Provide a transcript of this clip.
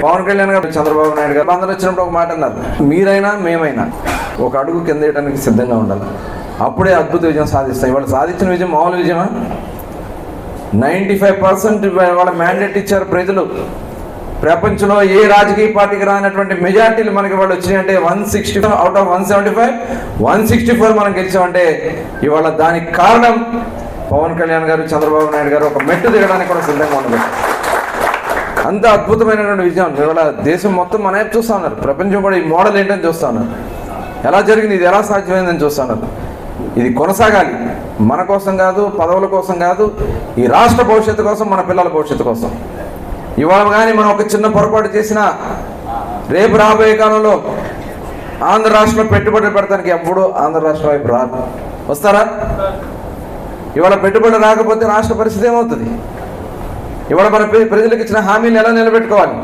పవన్ కళ్యాణ్ గారు, చంద్రబాబు నాయుడు గారు అందరూ వచ్చినప్పుడు ఒక మాట అన్నారు, మీరైనా మేమైనా ఒక అడుగు కింద వేయడానికి సిద్ధంగా ఉండాలి, అప్పుడే అద్భుత విజయం సాధిస్తాం. ఇవాళ సాధించిన విజయం మామూలు విజయమా? 95% వాళ్ళ మ్యాండేట్ ఇచ్చారు ప్రజలు. ప్రపంచంలో ఏ రాజకీయ పార్టీకి రానటువంటి మెజార్టీలు మనకి వాళ్ళు వచ్చినాయంటే 160 అవుట్ ఆఫ్ 175, 164 మనం గెలిచామంటే ఇవాళ దానికి కారణం పవన్ కళ్యాణ్ గారు, చంద్రబాబు నాయుడు గారు ఒక మెట్టు దిగడానికి కూడా సిద్ధంగా ఉండదు. అంత అద్భుతమైనటువంటి విజయం. ఇవాళ దేశం మొత్తం మన వైపు చూస్తూ ఉన్నారు, ప్రపంచం కూడా ఈ మోడల్ ఏంటని చూస్తూ ఉన్నారు, ఎలా జరిగింది, ఇది ఎలా సాధ్యమైందని చూస్తూ ఉన్నారు. ఇది కొనసాగాలి, మన కోసం కాదు, పదవుల కోసం కాదు, ఈ రాష్ట్ర భవిష్యత్తు కోసం, మన పిల్లల భవిష్యత్తు కోసం. ఇవాళ కానీ మనం ఒక చిన్న పొరపాటు చేసినా రేపు రాబోయే కాలంలో ఆంధ్ర రాష్ట్రంలో పెట్టుబడులు పెడతానికి ఎప్పుడు ఆంధ్ర రాష్ట్రం వైపు రాదు. వస్తారా? ఇవాళ పెట్టుబడులు రాకపోతే రాష్ట్ర పరిస్థితి ఏమవుతుంది? ఇవాళ మన ప్రజలకు ఇచ్చిన హామీలు ఎలా నిలబెట్టుకోవాలి?